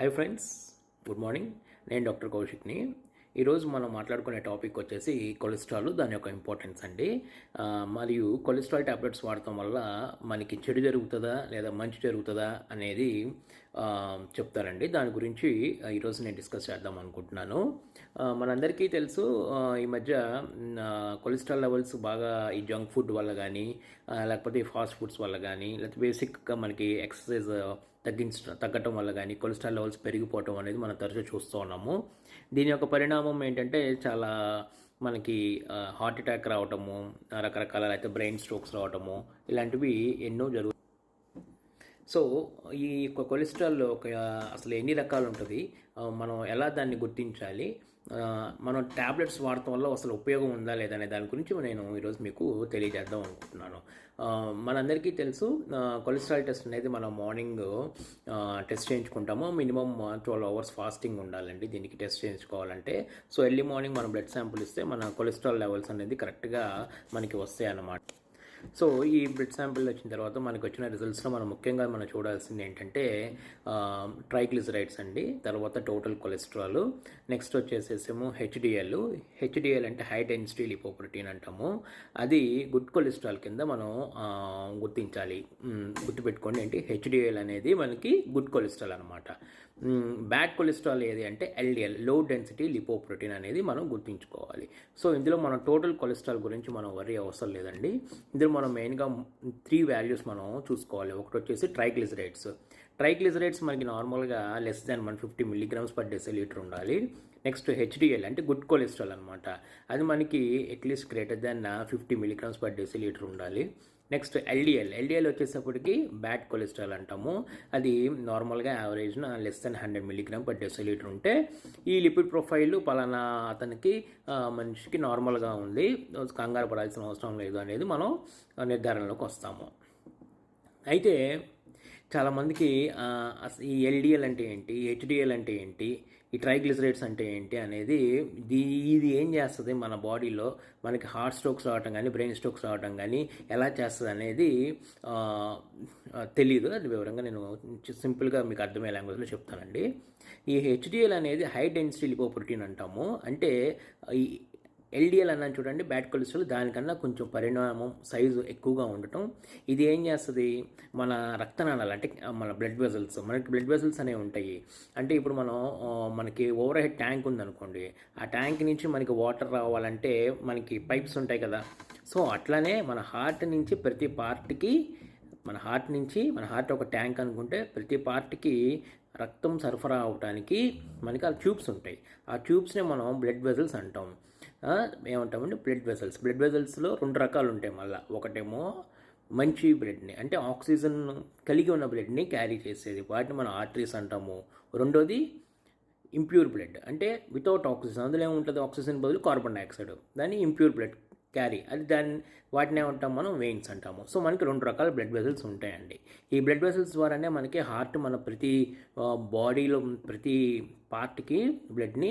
Hi friends, good morning. నేను doctor కౌశిక్ని. ఈరోజు మనం మాట్లాడుకునే టాపిక్ వచ్చేసి కొలెస్ట్రాల్, దాని యొక్క ఇంపార్టెన్స్ అండి. మరియు కొలెస్ట్రాల్ ట్యాబ్లెట్స్ వాడటం వల్ల మనకి చెడు జరుగుతుందా లేదా మంచి జరుగుతుందా అనేది చెప్తారండి. దాని గురించి ఈరోజు నేను డిస్కస్ చేద్దాం అనుకుంటున్నాను. మనందరికీ తెలుసు, ఈ మధ్య కొలెస్ట్రాల్ లెవెల్స్ బాగా ఈ జంక్ ఫుడ్ వల్ల కానీ, లేకపోతే ఈ ఫాస్ట్ ఫుడ్స్ వల్ల కానీ, లేకపోతే బేసిక్గా మనకి ఎక్సర్సైజ్ తగ్గటం వల్ల కానీ కొలెస్ట్రాల్ లెవెల్స్ పెరిగిపోవటం అనేది మనం తరచూ చూస్తూ ఉన్నాము. దీని యొక్క పరిణామం ఏంటంటే చాలా మనకి హార్ట్ అటాక్ రావటము, రకరకాల అయితే బ్రెయిన్ స్ట్రోక్స్ రావటము, ఇలాంటివి ఎన్నో జరుగుతాయి. సో ఈ కొలెస్ట్రాల్ అసలు ఎన్ని రకాలు ఉంటుంది, మనం ఎలా దాన్ని గుర్తించాలి, మనం ట్యాబ్లెట్స్ వాడటం వల్ల అసలు ఉపయోగం ఉందా లేదా అనే దాని గురించి నేను ఈరోజు మీకు తెలియజేద్దాం అనుకుంటున్నాను. మనందరికీ తెలుసు, కొలెస్ట్రాల్ టెస్ట్ అనేది మనం మార్నింగ్ టెస్ట్ చేయించుకుంటాము. మినిమం 12 అవర్స్ ఫాస్టింగ్ ఉండాలండి దీనికి టెస్ట్ చేయించుకోవాలంటే. సో ఎర్లీ మార్నింగ్ మనం బ్లడ్ శాంపుల్ ఇస్తే మన కొలెస్ట్రాల్ లెవెల్స్ అనేది కరెక్ట్గా మనకి వస్తాయి అన్నమాట. సో ఈ బ్లడ్ శాంపిల్ వచ్చిన తర్వాత మనకు వచ్చిన రిజల్ట్స్లో ముఖ్యంగా మనం చూడాల్సింది ఏంటంటే ట్రైగ్లిజరైడ్స్ అండి, తర్వాత టోటల్ కొలెస్ట్రాల్, నెక్స్ట్ వచ్చేసేమో హెచ్డిఎల్ అంటే హై డెన్సిటీ లిపోప్రోటీన్ అంటాము. అది గుడ్ కొలెస్ట్రాల్ కింద మనం గుర్తించాలి. గుర్తుపెట్టుకోండి, ఏంటి హెచ్డిఎల్ అనేది మనకి గుడ్ కొలెస్ట్రాల్ అనమాట. బ్యాడ్ కొలెస్ట్రాల్ ఏది అంటే ఎల్డిఎల్, లో డెన్సిటీ లిపోప్రోటీన్ అనేది మనం గుర్తుంచుకోవాలి. సో ఇందులో మనం టోటల్ కొలెస్ట్రాల్ గురించి మనం వరీ అవసరం లేదండి. ఇందులో మనం మెయిన్గా 3 వాల్యూస్ మనం చూసుకోవాలి. ఒకటి వచ్చేసి ట్రైగ్లిజరైడ్స్ మనకి నార్మల్గా లెస్ దాన్ 150 mg/dL ఉండాలి. నెక్స్ట్ హెచ్డిఎల్ అంటే గుడ్ కొలెస్ట్రాల్ అనమాట, అది మనకి అట్లీస్ట్ గ్రేటర్ దాన్ 50 mg/dL ఉండాలి. నెక్స్ట్ ఎల్డిఎల్ వచ్చేటప్పటికి బ్యాడ్ కొలెస్ట్రాల్ అంటాము. అది నార్మల్గా యావరేజ్న లెస్ దాన్ 100 mg/dL ఉంటే ఈ లిపిడ్ ప్రొఫైల్ పలానా అతనికి మనిషికి నార్మల్గా ఉంది, కంగారు పడాల్సిన అవసరం లేదు అనేది మనం నిర్ధారణలోకి వస్తాము. అయితే చాలామందికి ఈ ఎల్డిఎల్ అంటే ఏంటి, హెచ్డిఎల్ అంటే ఏంటి, ఈ ట్రైగ్లిజరైడ్స్ అంటే ఏంటి అనేది ఇది ఏం చేస్తుంది మన బాడీలో, మనకి హార్ట్ స్ట్రోక్స్ రావడం కానీ బ్రెయిన్ స్ట్రోక్స్ రావడం కానీ ఎలా చేస్తుంది అనేది తెలియదు. అది వివరంగా నేను సింపుల్గా మీకు అర్థమయ్యే లాంగ్వేజ్లో చెప్తానండి. ఈ హెచ్డిఎల్ అనేది హై డెన్సిటీ లిపోప్రోటీన్ అంటాము. అంటే ఈ ఎల్డిఎల్ అన్నాను చూడండి, బ్యాడ్ కొలెస్ట్రాల్, దానికన్నా కొంచెం పరిణామం సైజు ఎక్కువగా ఉండటం. ఇది ఏం చేస్తుంది, మన రక్తనాళాలు అంటే మన బ్లడ్ వెజల్స్, మనకి బ్లడ్ వెజల్స్ అనేవి ఉంటాయి. అంటే ఇప్పుడు మనకి ఓవర్ హెడ్ ట్యాంక్ ఉందనుకోండి, ఆ ట్యాంక్ నుంచి మనకి వాటర్ రావాలంటే మనకి పైప్స్ ఉంటాయి కదా. సో అట్లానే మన హార్ట్ నుంచి ప్రతి పార్ట్కి, మన హార్ట్ ఒక ట్యాంక్ అనుకుంటే ప్రతి పార్ట్కి రక్తం సరఫరా అవడానికి మనకి ఆ ట్యూబ్స్ ఉంటాయి. ఆ ట్యూబ్స్నే మనం బ్లడ్ వెజల్స్ అంటాం. ఏమంటామంటే బ్లడ్ వెజల్స్లో 2 రకాలు ఉంటాయి. మళ్ళీ ఒకటేమో మంచి బ్లడ్ని అంటే ఆక్సిజన్ కలిగి ఉన్న బ్లడ్ని క్యారీ చేసేది, వాటిని మనం ఆర్టరీస్ అంటాము. రెండోది ఇంప్యూర్ బ్లడ్ అంటే వితౌట్ ఆక్సిజన్, అందులో ఏముంటుంది, ఆక్సిజన్ బదులు కార్బన్ డైఆక్సైడ్, దాన్ని ఇంప్యూర్ బ్లడ్ క్యారీ, అది వాటిని ఏమంటాం మనం వెయిన్స్ అంటాము. సో మనకి 2 రకాల బ్లడ్ వెజల్స్ ఉంటాయండి. ఈ బ్లడ్ వెజల్స్ ద్వారానే మనకి హార్ట్ మన ప్రతి బాడీలో ప్రతి పార్ట్కి బ్లడ్ని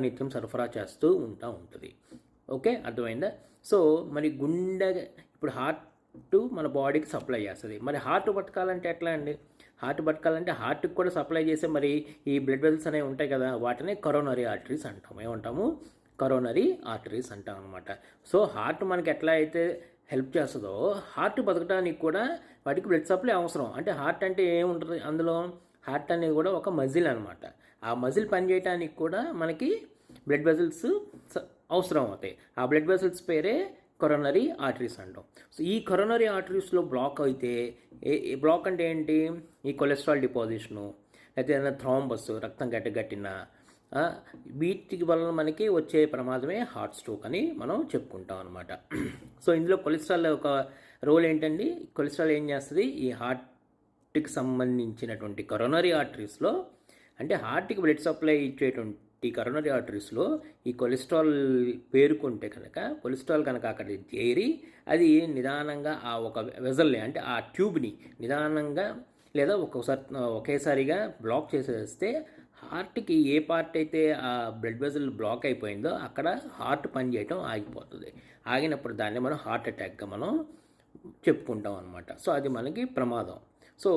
నిత్యం సరఫరా చేస్తూ ఉంటుంది. ఓకే, అర్థమైందా? సో మరి ఇప్పుడు హార్ట్ మన బాడీకి సప్లై చేస్తుంది. మరి హార్ట్ బతకాలంటే ఎట్లా అండి? హార్ట్కి కూడా సప్లై చేసే మరి ఈ బ్లడ్ వెజల్స్ అనేవి ఉంటాయి కదా, వాటిని కరోనరీ ఆర్టరీస్ అంటాము. ఏమంటాము? కరోనరీ ఆర్టరీస్ అంటాం అనమాట. సో హార్ట్ మనకి ఎట్లా అయితే హెల్ప్ చేస్తుందో, హార్ట్ బతకడానికి కూడా వాటికి బ్లడ్ సప్లై అవసరం. అంటే హార్ట్ అంటే ఏముంటుంది అందులో, హార్ట్ అనేది కూడా ఒక మజిల్ అనమాట. ఆ మజిల్ పనిచేయడానికి కూడా మనకి బ్లడ్ వెజల్స్ అవసరం అవుతాయి. ఆ బ్లడ్ వెజల్స్ పేరే కరోనరీ ఆర్టరీస్ అంటాం. సో ఈ కరోనరీ ఆర్టరీస్లో బ్లాక్ అయితే, బ్లాక్ అంటే ఏంటి, ఈ కొలెస్ట్రాల్ డిపాజిషను, లేకపోతే ఏదైనా థ్రాంబస్, రక్తం గట్టిన వీటి వల్ల మనకి వచ్చే ప్రమాదమే హార్ట్ స్ట్రోక్ అని మనం చెప్పుకుంటాం అనమాట. సో ఇందులో కొలెస్ట్రాల్ ఒక రోల్ ఏంటండి, కొలెస్ట్రాల్ ఏం చేస్తుంది, ఈ హార్ట్కి సంబంధించినటువంటి కరోనరీ ఆర్టరీస్లో, అంటే హార్ట్కి బ్లడ్ సప్లై ఇచ్చేటువంటి కరోనరీ ఆర్టరీస్లో ఈ కొలెస్ట్రాల్ పేరుకుంటే కనుక, కొలెస్ట్రాల్ కనుక అక్కడ చేరి అది నిదానంగా ఆ ఒక వెజల్ని అంటే ఆ ట్యూబ్ని నిదానంగా లేదా ఒకేసారిగా బ్లాక్ చేసేస్తే హార్ట్కి ఏ పార్ట్ అయితే ఆ బ్లడ్ వెజల్ బ్లాక్ అయిపోయిందో అక్కడ హార్ట్ పనిచేయటం ఆగిపోతుంది. ఆగినప్పుడు దాన్ని మనం హార్ట్ అటాక్గా మనం చెప్పుకుంటాం అనమాట. సో అది మనకి ప్రమాదం. సో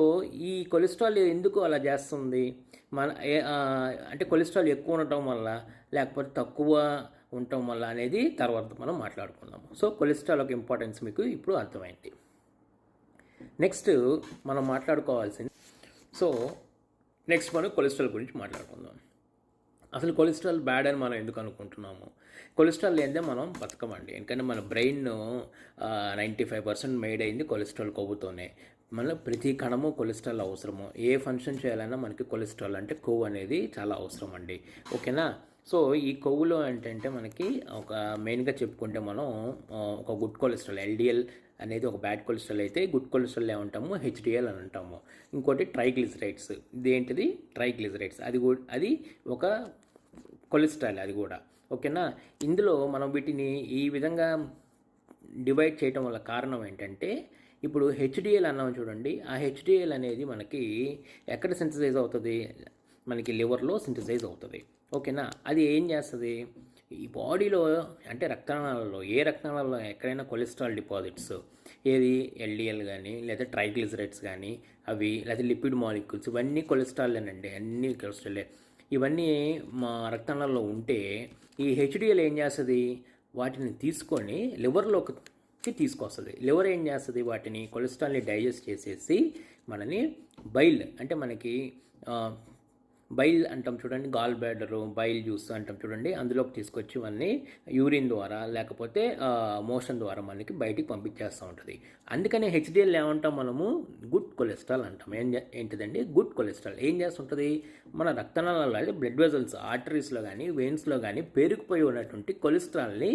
ఈ కొలెస్ట్రాల్ ఎందుకు అలా చేస్తుంది? మన అంటే కొలెస్ట్రాల్ ఎక్కువ ఉండటం వల్ల లేకపోతే తక్కువ ఉండటం వల్ల అనేది తర్వాత మనం మాట్లాడుకుందాము. సో కొలెస్ట్రాల్ యొక్క ఇంపార్టెన్స్ మీకు ఇప్పుడు అర్థమైంది. నెక్స్ట్ మనం మాట్లాడుకోవాల్సింది, సో నెక్స్ట్ మనం కొలెస్ట్రాల్ గురించి మాట్లాడుకుందాం. అసలు కొలెస్ట్రాల్ బ్యాడ్ అని మనం ఎందుకు అనుకుంటున్నాము? కొలెస్ట్రాల్ లేదే మనం బతకమండి. ఎందుకంటే మన బ్రెయిన్ 95% మేడ్ అయింది కొలెస్ట్రాల్ కొవ్వుతోనే. మన ప్రతి కణము కొలెస్ట్రాల్ అవసరము. ఏ ఫంక్షన్ చేయాలన్నా మనకి కొలెస్ట్రాల్ అంటే కొవ్వు అనేది చాలా అవసరం అండి. ఓకేనా? సో ఈ కొవ్వులో ఏంటంటే మనకి ఒక మెయిన్గా చెప్పుకుంటే మనం ఒక గుడ్ కొలెస్ట్రాల్ ఎల్డిఎల్ అనేది ఒక బ్యాడ్ కొలెస్ట్రాల్ అయితే, గుడ్ కొలెస్ట్రాల్ ఏమంటాము హెచ్డిఎల్ అని అంటాము. ఇంకోటి ట్రైగ్లిజరైడ్స్. ఇదేంటిది? ట్రైగ్లిజరైడ్స్. అది ఒక కొలెస్ట్రాల్ అది కూడా. ఓకేనా? ఇందులో మనం వీటిని ఈ విధంగా డివైడ్ చేయటం వల్ల కారణం ఏంటంటే, ఇప్పుడు హెచ్డిఎల్ అన్నాం చూడండి, ఆ హెచ్డిఎల్ అనేది మనకి ఎక్కడ సింథసైజ్ అవుతుంది? మనకి లివర్లో సింథసైజ్ అవుతుంది. ఓకేనా? అది ఏం చేస్తుంది? ఈ బాడీలో అంటే రక్తనాళాలలో, ఏ రక్తనాళాలలో ఎక్కడైనా కొలెస్ట్రాల్ డిపాజిట్స్, ఏది ఎల్డిఎల్ కానీ లేదా ట్రైగ్లిజరైడ్స్ కానీ అవి, లేదా లిపిడ్ మాలిక్యూల్స్, ఇవన్నీ కొలెస్ట్రాల్లేనండి, అన్నీ కొలెస్ట్రాలే. ఇవన్నీ మా రక్తనాళాల్లో ఉంటే ఈ హెచ్డిఎల్ ఏం చేస్తుంది? వాటిని తీసుకొని లివర్లోకి తీసుకొస్తుంది. లివర్ ఏం చేస్తుంది? వాటిని కొలెస్ట్రాల్ని డైజెస్ట్ చేసేసి మనని బైల్ అంటే మనకి బైల్ అంటాం చూడండి, గాల్ బ్లాడరు, బైల్ జ్యూస్ అంటాం చూడండి, అందులోకి తీసుకొచ్చి ఇవన్నీ యూరిన్ ద్వారా లేకపోతే మోషన్ ద్వారా మనకి బయటికి పంపించేస్తూ ఉంటుంది. అందుకని హెచ్డిఎల్ ఏమంటాం మనము? గుడ్ కొలెస్ట్రాల్ అంటాం. ఏంటిదండి? Good cholesterol. ఏం చేస్తుంటుంది? మన రక్తనాళాల్లో అంటే బ్లడ్ వెజల్స్, ఆర్టరీస్లో కానీ వెయిన్స్లో కానీ పేరుకుపోయి ఉన్నటువంటి కొలెస్ట్రాల్ని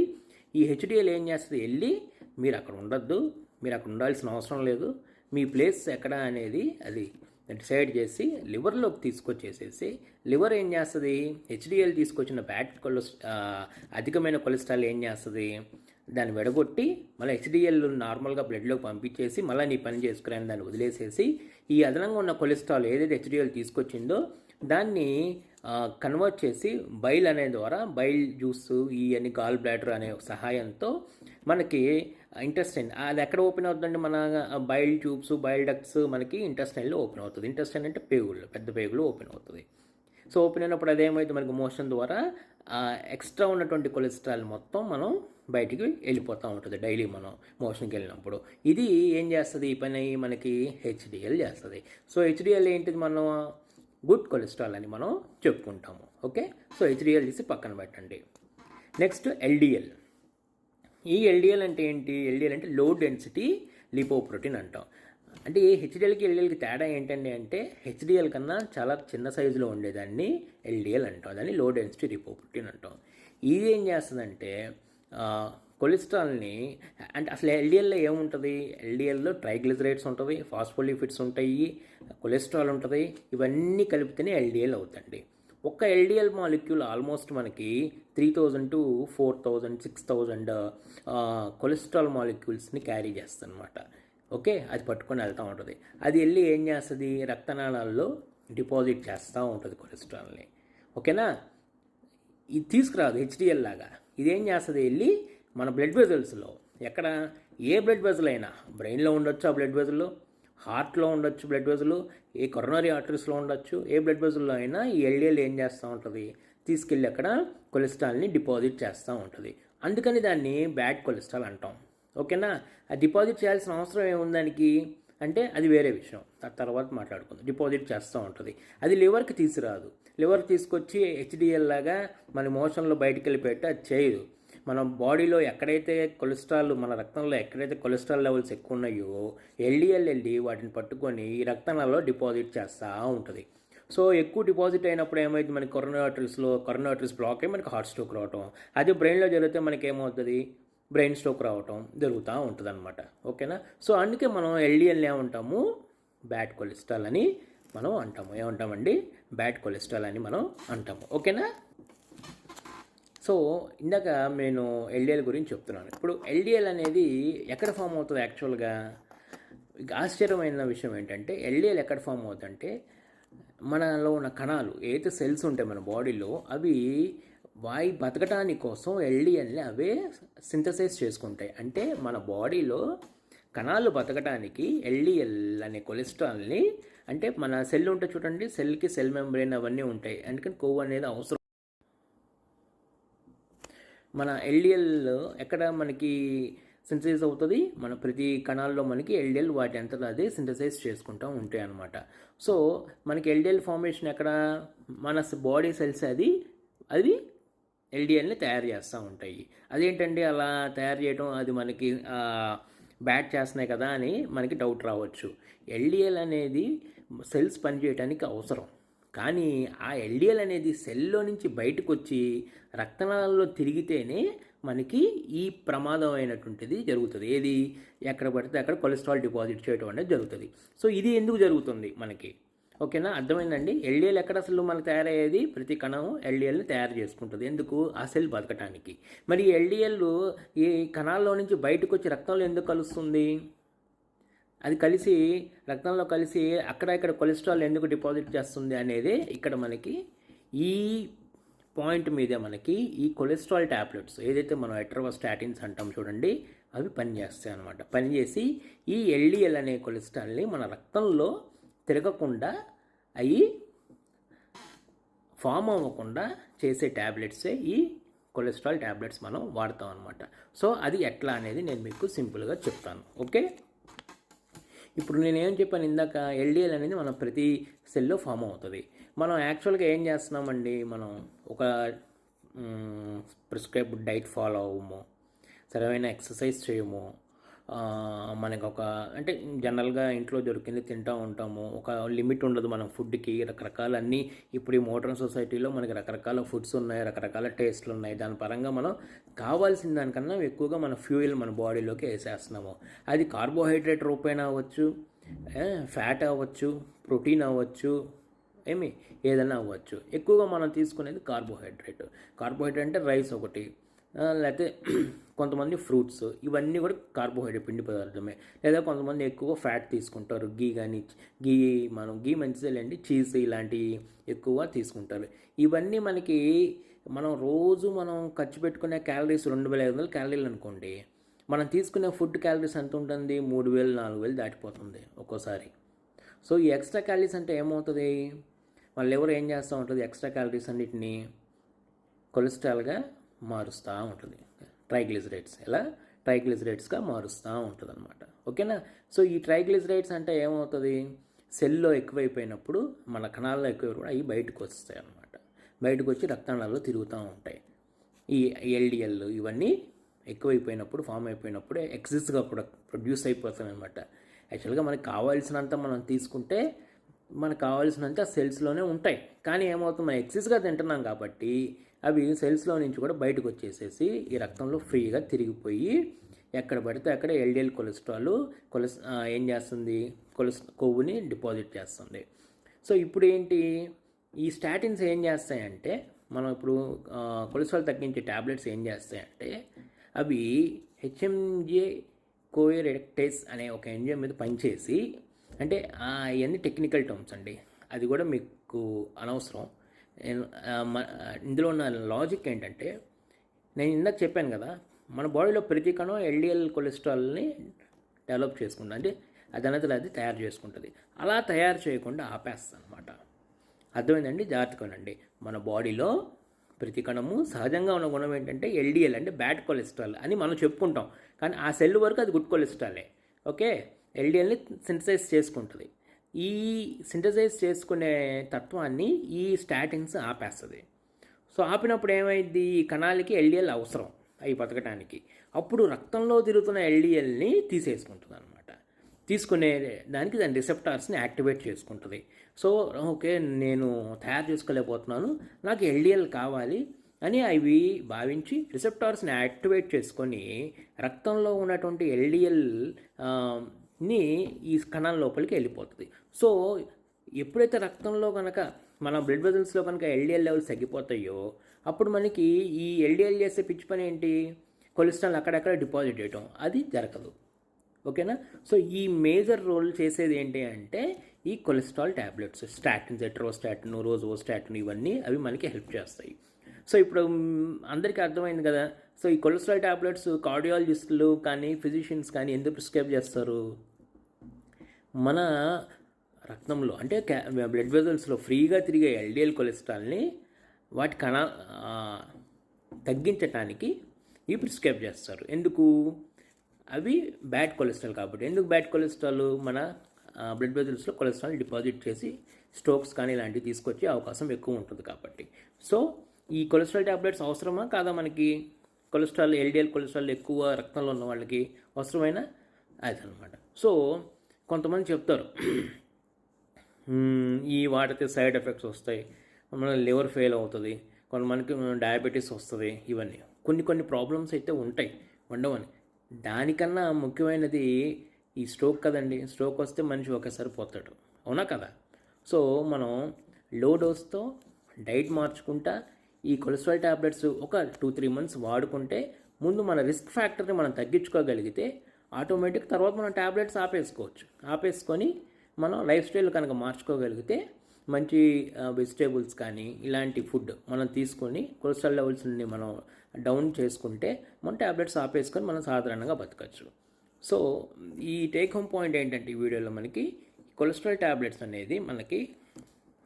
ఈ హెచ్డిఎల్ ఏం చేస్తుంది? వెళ్ళి మీరు అక్కడ ఉండొద్దు, మీరు అక్కడ ఉండాల్సిన అవసరం లేదు, మీ ప్లేస్ ఎక్కడ అనేది అది డిసైడ్ చేసి లివర్లోకి తీసుకొచ్చేసేసి, లివర్ ఏం చేస్తుంది? హెచ్డిఎల్ తీసుకొచ్చిన అధికమైన కొలెస్ట్రాల్ ఏం చేస్తుంది? దాన్ని విడగొట్టి మళ్ళీ హెచ్డిఎల్ నార్మల్గా బ్లడ్లోకి పంపించేసి మళ్ళీ నీ పని చేసుకుని దాన్ని వదిలేసేసి, ఈ అదనంగా ఉన్న కొలెస్ట్రాల్ ఏదైతే హెచ్డిఎల్ తీసుకొచ్చిందో దాన్ని కన్వర్ట్ చేసి బైల్ అనే ద్వారా, బైల్ జ్యూస్ ఇవన్నీ గాల్ బ్లాడర్ అనే సహాయంతో మనకి ఇంటెస్టైన్, అది ఎక్కడ ఓపెన్ అవుతుందండి? మన బైల్ ట్యూబ్స్, బైల్ డక్ట్స్ మనకి ఇంటెస్టైన్లో ఓపెన్ అవుతుంది. ఇంటెస్టైన్ అంటే పేగులు, పెద్ద పేగులు ఓపెన్ అవుతుంది. సో ఓపెన్ అయినప్పుడు అదేమైతే మనకి మోషన్ ద్వారా ఎక్స్ట్రా ఉన్నటువంటి కొలెస్ట్రాల్ మొత్తం మనం బయటికి వెళ్ళిపోతూ ఉంటుంది డైలీ మనం మోషన్కి వెళ్ళినప్పుడు. ఇది ఏం చేస్తుంది? ఈ పని మనకి హెచ్డిఎల్ చేస్తుంది. సో హెచ్డిఎల్ ఏంటిది? మనం గుడ్ కొలెస్ట్రాల్ అని మనం చెప్పుకుంటాము. ఓకే? సో హెచ్డిఎల్ తీసి పక్కన పెట్టండి. Next LDL. ఈ ఎల్డిఎల్ అంటే ఏంటి? ఎల్డిఎల్ అంటే లో డెన్సిటీ లిపోప్రోటీన్ అంటాం. అంటే హెచ్డిఎల్కి ఎల్డిఎల్కి తేడా ఏంటండి అంటే, హెచ్డిఎల్ కన్నా చాలా చిన్న సైజులో ఉండేదాన్ని ఎల్డిఎల్ అంటాం, దాన్ని లో డెన్సిటీ లిపోప్రోటీన్ అంటాం. ఇది ఏం చేస్తుందంటే కొలెస్ట్రాల్ని, అంటే అసలు ఎల్డిఎల్లో ఏముంటుంది? ఎల్డిఎల్లో ట్రైగ్లిజరైడ్స్ ఉంటుంది, ఫాస్ఫోలిపిడ్స్ ఉంటాయి, కొలెస్ట్రాల్ ఉంటుంది, ఇవన్నీ కలిపితేనే ఎల్డిఎల్ అవుతుంది. ఒక్క ఎల్డిఎల్ మాలిక్యూల్ ఆల్మోస్ట్ మనకి 3000 to 4000, 6000 కొలెస్ట్రాల్ మాలిక్యూల్స్ని క్యారీ చేస్తుంది అనమాట. ఓకే? అది పట్టుకొని వెళ్తూ ఉంటుంది. అది వెళ్ళి ఏం చేస్తుంది? రక్తనాళాల్లో డిపాజిట్ చేస్తూ ఉంటుంది కొలెస్ట్రాల్ని. ఓకేనా? ఇది తీసుకురాదు హెచ్డిఎల్ లాగా. ఇదేం చేస్తుంది? వెళ్ళి మన బ్లడ్ వెజల్స్లో, ఎక్కడ ఏ బ్లడ్ వెజల్ అయినా, బ్రెయిన్లో ఉండొచ్చు ఆ బ్లడ్ వెజల్, హార్ట్లో ఉండొచ్చు బ్లడ్ వెజల్, ఏ కొరోనరీ ఆర్టరీస్లో ఉండొచ్చు, ఏ బ్లడ్ వెజల్లో అయినా ఈ ఎల్డిఎల్ ఏం చేస్తూ ఉంటుంది? తీసుకెళ్ళి అక్కడ కొలెస్ట్రాల్ని డిపాజిట్ చేస్తూ ఉంటుంది. అందుకని దాన్ని బ్యాడ్ కొలెస్ట్రాల్ అంటాం. ఓకేనా? అది డిపాజిట్ చేయాల్సిన అవసరం ఏముందానికి అంటే అది వేరే విషయం, తర్వాత మాట్లాడుకుందాం. డిపాజిట్ చేస్తూ ఉంటుంది. అది లివర్కి తీసుకురాదు. లివర్ తీసుకొచ్చి హెచ్డిఎల్ లాగా మన మోషన్లో బయటికి వెళ్ళిపెట్టి అది చేయదు. మన బాడీలో ఎక్కడైతే కొలెస్ట్రాల్, మన రక్తంలో ఎక్కడైతే కొలెస్ట్రాల్ లెవెల్స్ ఎక్కువ ఉన్నాయో ఎల్డిఎల్ వెళ్ళి వాటిని పట్టుకొని ఈ రక్తనాళాల్లో డిపాజిట్ చేస్తూ ఉంటుంది. సో ఎక్కువ డిపాజిట్ అయినప్పుడు ఏమైంది? మనకి కొరోనరీ ఆర్టరీస్ బ్లాక్ అయ్యి మనకి హార్ట్ స్ట్రోక్ రావటం, అదే బ్రెయిన్లో జరిగితే మనకి ఏమవుతుంది? బ్రెయిన్ స్ట్రోక్ రావటం జరుగుతూ ఉంటుంది అనమాట. ఓకేనా? సో అందుకే మనం ఎల్డిఎల్ ఏమంటాము? బ్యాడ్ కొలెస్ట్రాల్ అని మనం అంటాము. ఏమంటామండి? బ్యాడ్ కొలెస్ట్రాల్ అని మనం అంటాము. ఓకేనా? సో ఇందాక నేను ఎల్డిఎల్ గురించి చెప్తున్నాను. ఇప్పుడు ఎల్డిఎల్ అనేది ఎక్కడ ఫామ్ అవుతుంది యాక్చువల్గా? ఆశ్చర్యమైన విషయం ఏంటంటే, ఎల్డిఎల్ ఎక్కడ ఫామ్ అవుతుందంటే, మనలో ఉన్న కణాలు ఏదైతే సెల్స్ ఉంటాయి మన బాడీలో, అవి బతకటానికి కోసం ఎల్డిఎల్ని అవే సింథసైజ్ చేసుకుంటాయి. అంటే మన బాడీలో కణాలు బతకడానికి ఎల్డిఎల్ అనే కొలెస్ట్రాల్ని, అంటే మన సెల్ ఉంటే చూడండి, సెల్కి సెల్ మెంబ్రెయిన్ అవన్నీ ఉంటాయి, అందుకని కొవ్వు అనేది అవసరం. మన ఎల్డిఎల్ ఎక్కడ మనకి సింథసైజ్ అవుతుంది, మన ప్రతి కణాల్లో మనకి ఎల్డిఎల్ వాటి అంతటా అదే సింథసైజ్ చేసుకుంటూ ఉంటాయి అన్నమాట. సో మనకి ఎల్డిఎల్ ఫార్మేషన్ ఎక్కడ, మన బాడీ సెల్స్ అది ఎల్డిఎల్ని తయారు చేస్తూ ఉంటాయి. అదేంటండి అలా తయారు చేయడం, అది మనకి బ్యాడ్ చేస్తున్నాయి కదా అని మనకి డౌట్ రావచ్చు. ఎల్డిఎల్ అనేది సెల్స్ పనిచేయడానికి అవసరం, కానీ ఆ ఎల్డిఎల్ అనేది సెల్లో నుంచి బయటకు వచ్చి రక్తనాళాల్లో తిరిగితేనే మనకి ఈ ప్రమాదం అయినటువంటిది జరుగుతుంది. ఏది, ఎక్కడ పడితే అక్కడ కొలెస్ట్రాల్ డిపాజిట్ చేయడం అనేది జరుగుతుంది. సో ఇది ఎందుకు జరుగుతుంది మనకి, ఓకేనా, అర్థమైందండి. ఎల్డిఎల్ ఎక్కడ అసలు మనకు తయారయ్యేది, ప్రతి కణం ఎల్డిఎల్ని తయారు చేసుకుంటుంది. ఎందుకు, ఆ సెల్ బతకటానికి. మరి ఎల్డిఎల్ ఈ కణాల్లో నుంచి బయటకు వచ్చి రక్తంలో ఎందుకు కలుస్తుంది, అది కలిసి రక్తంలో కలిసి అక్కడ ఇక్కడ కొలెస్ట్రాల్ ఎందుకు డిపాజిట్ చేస్తుంది అనేది ఇక్కడ మనకి ఈ పాయింట్ మీదే మనకి ఈ కొలెస్ట్రాల్ ట్యాబ్లెట్స్ ఏదైతే మనం అట్రోవాస్టాటిన్స్ అంటాం చూడండి, అవి పనిచేస్తాయి అన్నమాట. పనిచేసి ఈ ఎల్డిఎల్ అనే కొలెస్ట్రాల్ని మన రక్తంలో తిరగకుండా అవి ఫామ్ అవ్వకుండా చేసే ట్యాబ్లెట్సే ఈ కొలెస్ట్రాల్ ట్యాబ్లెట్స్ మనం వాడతాం అనమాట. సో అది ఎట్లా అనేది నేను మీకు సింపుల్గా చెప్తాను. ఓకే, ఇప్పుడు నేనేం చెప్పాను ఇందాక, ఎల్డిఎల్ అనేది మనం ప్రతి సెల్లో ఫామ్ అవుతుంది. మనం యాక్చువల్గా ఏం చేస్తున్నామండి, మనం ఒక ప్రిస్క్రైబ్డ్ డైట్ ఫాలో అవ్వము, సరైన ఎక్సర్సైజ్ చేయము, మనకు ఒక అంటే జనరల్గా ఇంట్లో దొరికింది తింటూ ఉంటాము, ఒక లిమిట్ ఉండదు మన ఫుడ్కి. రకరకాల అన్నీ ఇప్పుడు ఈ మోడర్న్ సొసైటీలో మనకి రకరకాల ఫుడ్స్ ఉన్నాయి, రకరకాల టేస్ట్లు ఉన్నాయి. దాని పరంగా మనం కావాల్సిన దానికన్నా ఎక్కువగా మన ఫ్యూయల్ మన బాడీలోకి వేసేస్తున్నాము. అది కార్బోహైడ్రేట్ రూపేణ అవ్వచ్చు, ఫ్యాట్ అవ్వచ్చు, ప్రోటీన్ అవ్వచ్చు, ఏదైనా అవ్వచ్చు. ఎక్కువగా మనం తీసుకునేది కార్బోహైడ్రేట్ అంటే రైస్ ఒకటి, లేకపోతే కొంతమంది ఫ్రూట్స్, ఇవన్నీ కూడా కార్బోహైడ్రేట్ పిండి పదార్థమే. లేదా కొంతమంది ఎక్కువ ఫ్యాట్ తీసుకుంటారు, గీ మంచిదేలేండి, చీజ్ ఇలాంటివి ఎక్కువ తీసుకుంటారు. ఇవన్నీ మనకి మనం ఖర్చు పెట్టుకునే క్యాలరీస్ 2500 క్యాలరీలు అనుకోండి, మనం తీసుకునే ఫుడ్ క్యాలరీస్ ఎంత ఉంటుంది, 3000 4000 దాటిపోతుంది ఒక్కోసారి. సో ఈ ఎక్స్ట్రా క్యాలరీస్ అంటే ఏమవుతుంది, మన లివర్ ఏం చేస్తూ ఉంటుంది, ఎక్స్ట్రా క్యాలరీస్ అన్నిటిని కొలెస్ట్రాల్గా మారుస్తూ ఉంటుంది, ట్రైగ్లిజరైడ్స్గా మారుస్తూ ఉంటుంది అనమాట. ఓకేనా. సో ఈ ట్రైగ్లిజరైడ్స్ అంటే ఏమవుతుంది, సెల్లో ఎక్కువైపోయినప్పుడు మన కణాల్లో ఎక్కువైనప్పుడు అవి బయటకు వస్తాయి అన్నమాట. బయటకు వచ్చి రక్తనాళాల్లో తిరుగుతూ ఉంటాయి. ఈ ఎల్డిఎల్ ఇవన్నీ ఎక్కువైపోయినప్పుడు, ఫామ్ అయిపోయినప్పుడు ఎక్సెస్గా ప్రొడ్యూస్ అయిపోతాయి అనమాట. యాక్చువల్గా మనకు కావాల్సినంత మనం తీసుకుంటే మనకు కావాల్సినంత సెల్స్లోనే ఉంటాయి, కానీ ఏమవుతుంది, మనం ఎక్సెస్గా తింటున్నాం కాబట్టి అవి సెల్స్లో నుంచి కూడా బయటకు వచ్చేసేసి ఈ రక్తంలో ఫ్రీగా తిరిగిపోయి ఎక్కడ పడితే అక్కడ ఎల్డిఎల్ కొలెస్ట్రాల్ ఏం చేస్తుంది, కొవ్వుని డిపాజిట్ చేస్తుంది. సో ఇప్పుడు ఏంటి, ఈ స్టాటిన్స్ ఏం చేస్తాయంటే, మనం ఇప్పుడు కొలెస్ట్రాల్ తగ్గించే ట్యాబ్లెట్స్ ఏం చేస్తాయంటే, అవి హెచ్ఎంజే కోయరెక్టేస్ అనే ఒక ఎంజైమ్ మీద పనిచేసి, అంటే అవన్నీ టెక్నికల్ టర్మ్స్ అండి, అది కూడా మీకు అనవసరం. ఇందులో ఉన్న లాజిక్ ఏంటంటే, నేను ఇందాక చెప్పాను కదా, మన బాడీలో ప్రతి కణం ఎల్డిఎల్ కొలెస్ట్రాల్ని డెవలప్ చేసుకుంటుంది, అంటే అది తయారు చేసుకుంటుంది. అలా తయారు చేయకుండా ఆపేస్తుంది అనమాట. అర్థమైందండి, జాగ్రత్తగానండి. మన బాడీలో ప్రతి కణము సహజంగా ఉన్న గుణం ఏంటంటే ఎల్డిఎల్ అంటే బ్యాడ్ కొలెస్ట్రాల్ అని మనం చెప్పుకుంటాం, కానీ ఆ సెల్ వరకు అది గుడ్ కొలెస్ట్రాలే. ఓకే, ఎల్డిఎల్ని సింథసైజ్ చేసుకుంటుంది. ఈ సింథసైజ్ చేసుకునే తత్వాన్ని ఈ స్టాటిన్స్ ఆపేస్తుంది. సో ఆపినప్పుడు ఏమైంది, ఈ కణాలకి ఎల్డిఎల్ అవసరం అవి బతకడానికి. అప్పుడు రక్తంలో తిరుగుతున్న ఎల్డిఎల్ని తీసేసుకుంటుంది అనమాట. తీసుకునే దానికి దాని రిసెప్టార్స్ని యాక్టివేట్ చేసుకుంటుంది. సో ఓకే, నేను తయారు చేసుకోలేకపోతున్నాను, నాకు ఎల్డిఎల్ కావాలి అని అవి భావించి రిసెప్టార్స్ని యాక్టివేట్ చేసుకొని రక్తంలో ఉన్నటువంటి ఎల్డిఎల్ని ఈ కణాల లోపలికి వెళ్ళిపోతుంది. సో ఎప్పుడైతే రక్తంలో కనుక మన బ్లడ్ వెజల్స్లో కనుక ఎల్డిఎల్ లెవెల్స్ తగ్గిపోతాయో, అప్పుడు మనకి ఈ ఎల్డిఎల్ చేసే పిచ్చి పని ఏంటి, కొలెస్ట్రాల్ అక్కడక్కడ డిపాజిట్ చేయటం, అది జరగదు. ఓకేనా. సో ఈ మేజర్ రోల్ చేసేది ఏంటి అంటే ఈ కొలెస్ట్రాల్ ట్యాబ్లెట్స్, స్టాటిన్స్, ఎట్రోస్టాటిన్, రోజోస్టాటిన్, ఇవన్నీ అవి మనకి హెల్ప్ చేస్తాయి. సో ఇప్పుడు అందరికీ అర్థమైంది కదా, సో ఈ కొలెస్ట్రాల్ ట్యాబ్లెట్స్ కార్డియాలజిస్టులు కానీ ఫిజిషియన్స్ కానీ ఎందుకు ప్రిస్క్రైబ్ చేస్తారు? మన రక్తంలో అంటే బ్లడ్ వెజల్స్లో ఫ్రీగా తిరిగే ఎల్డిఎల్ కొలెస్ట్రాల్ని వాటి తగ్గించటానికి ఇవి ప్రిస్క్రైబ్ చేస్తారు. ఎందుకు? అవి బ్యాడ్ కొలెస్ట్రాల్ కాబట్టి. ఎందుకు బ్యాడ్ కొలెస్ట్రాల్? మన బ్లడ్ వెజల్స్లో కొలెస్ట్రాల్ డిపాజిట్ చేసి స్ట్రోక్స్ కానీ ఇలాంటివి తీసుకొచ్చే అవకాశం ఎక్కువ ఉంటుంది కాబట్టి. సో ఈ కొలెస్ట్రాల్ ట్యాబ్లెట్స్ అవసరమా కాదా మనకి? కొలెస్ట్రాల్ ఎల్డిఎల్ కొలెస్ట్రాల్ ఎక్కువ రక్తంలో ఉన్న వాళ్ళకి అవసరమైన అదనమాట. సో కొంతమంది చెప్తారు ఈ వాటితే సైడ్ ఎఫెక్ట్స్ వస్తాయి, మన లివర్ ఫెయిల్ అవుతుంది, కొంతమందికి డయాబెటీస్ వస్తుంది, ఇవన్నీ కొన్ని ప్రాబ్లమ్స్ అయితే ఉంటాయి, ఉండవని. దానికన్నా ముఖ్యమైనది ఈ స్ట్రోక్ కదండి. స్ట్రోక్ వస్తే మనిషి ఒకేసారి పోతాడు, అవునా కదా? సో మనం లో డోస్తో డైట్ మార్చుకుంటా ఈ కొలెస్ట్రాల్ ట్యాబ్లెట్స్ ఒక 2-3 months వాడుకుంటే ముందు మన రిస్క్ ఫ్యాక్టర్ని మనం తగ్గించుకోగలిగితే ఆటోమేటిక్ తర్వాత మనం ట్యాబ్లెట్స్ ఆపేసుకొని మనం లైఫ్ స్టైల్ కనుక మార్చుకోగలిగితే మంచి వెజిటేబుల్స్ కానీ ఇలాంటి ఫుడ్ మనం తీసుకొని కొలెస్ట్రాల్ లెవెల్స్ని మనం డౌన్ చేసుకుంటే మనం ట్యాబ్లెట్స్ ఆపేసుకొని మనం సాధారణంగా బతకచ్చు. సో ఈ టేక్ హోమ్ పాయింట్ ఏంటంటే ఈ వీడియోలో మనకి కొలెస్ట్రాల్ ట్యాబ్లెట్స్ అనేది మనకి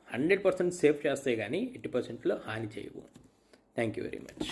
100% సేఫ్ చేస్తాయి కానీ 80%లో హాని చేయవు. Thank you very much.